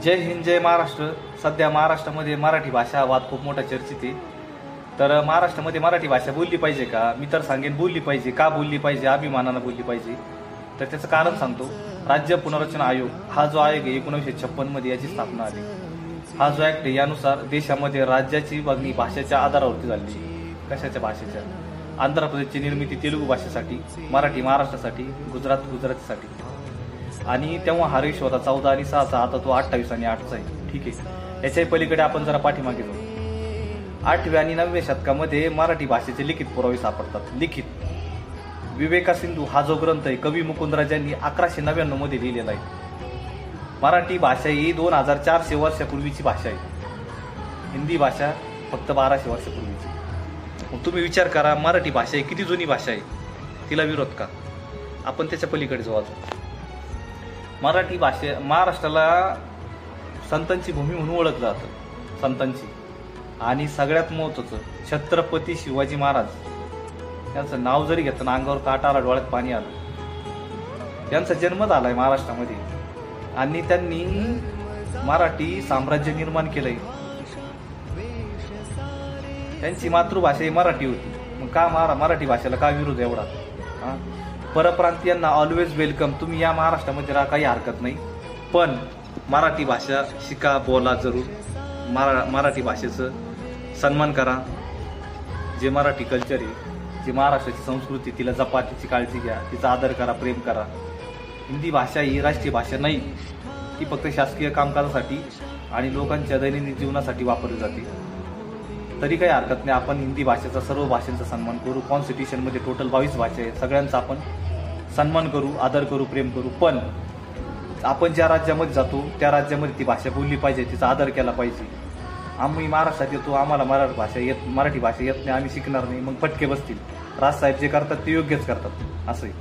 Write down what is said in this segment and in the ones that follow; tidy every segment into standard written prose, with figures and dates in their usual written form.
जय हिंद जय महाराष्ट्र। सध्या महाराष्ट्रामध्ये मराठी भाषा वाद खूप मोठा चर्चेत आहे। तर महाराष्ट्रामध्ये मराठी भाषा बोलली पाहिजे का? मी तर सांगेन बोलली पाहिजे। का बोलली पाहिजे? अभिमानानं बोलली पाहिजे। तर त्याचं कारण सांगतो। राज्य पुनर्रचना आयोग हा जो आयोग आहे 1956 मध्ये याची स्थापना झाली। हा जो ऍक्ट आहे यानुसार देशामध्ये राज्याची विभागणी भाषेच्या आधारावरती झाली। कशाच्या भाषेच्या? आंध्र प्रदेशची निर्मिती तेलुगू भाषेसाठी, मराठी महाराष्ट्रासाठी, गुजरात गुजरातीसाठी। आणि तेव्हा हा रेश होता 14 आणि 6चा, आता तो 28 आणि 8चा आहे। ठीक आहे, याच्याही पलीकडे आपण जरा पाठीमागे जाऊ। 8व्या आणि 9व्या शतकामध्ये मराठी भाषेचे लिखित पुरावे सापडतात। लिखित विवेका सिंधू हा जो ग्रंथ आहे कवी मुकुंदराज यांनी 1199 मध्ये लिहिलेला आहे। मराठी भाषा ही 2400 वर्षापूर्वीची भाषा आहे। हिंदी भाषा फक्त 1200 वर्षापूर्वीची। मग तुम्ही विचार करा, मराठी भाषा ही किती जुनी भाषा आहे, तिला विरोध का? आपण त्याच्या पलीकडे जाऊ। मराठी भाषे महाराष्ट्राला संतांची भूमी म्हणून ओळखलं जातं, संतांची। आणि सगळ्यात महत्त्वाचं छत्रपती शिवाजी महाराज यांचं नाव जरी घेतलं ना अंगावर काटा आला, डोळ्यात पाणी आलं। यांचा जन्म झालाय महाराष्ट्रामध्ये आणि त्यांनी मराठी साम्राज्य निर्माण केलंय। त्यांची मातृभाषा ही मराठी होती, मग का मराठी भाषेला का विरोध एवढा? परप्रांतीयांना ऑलवेज वेलकम, तुम्ही या महाराष्ट्रामध्ये राहा, काही हरकत नाही, पण मराठी भाषा शिका, बोला जरूर। मराठी भाषेचं सन्मान करा। जे मराठी कल्चर आहे, जी महाराष्ट्राची संस्कृती, तिला जपा, तिची काळजी घ्या, तिचा आदर करा, प्रेम करा। हिंदी भाषा ही राष्ट्रीय भाषा नाही, ती फक्त शासकीय कामकाजासाठी आणि लोकांच्या दैनंदिन जीवनासाठी वापरली जाते। तरी काही हरकत नाही, आपण हिंदी भाषेचा, सर्व भाषांचा सन्मान करू। कॉन्स्टिट्यूशनमध्ये टोटल 22 भाषा आहेत, सगळ्यांचा आपण सन्मान करू, आदर करू, प्रेम करू। पण आपण ज्या राज्यामध्ये जातो त्या राज्यामध्ये ती भाषा बोलली पाहिजे, तिचा आदर केला पाहिजे। आम्ही महाराष्ट्रात येतो, आम्हाला मराठी भाषा येत नाही, आम्ही शिकणार नाही, मग फटके बसतील। राजसाहेब जे करतात ते योग्यच करतात असंही।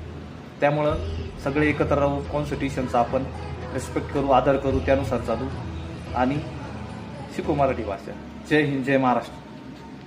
त्यामुळं सगळे एकत्र राहू, कॉन्स्टिट्यूशनचा आपण रिस्पेक्ट करू, आदर करू, त्यानुसार चालू आणि शिकू मराठी भाषा। जय हिंद जय महाराष्ट्र।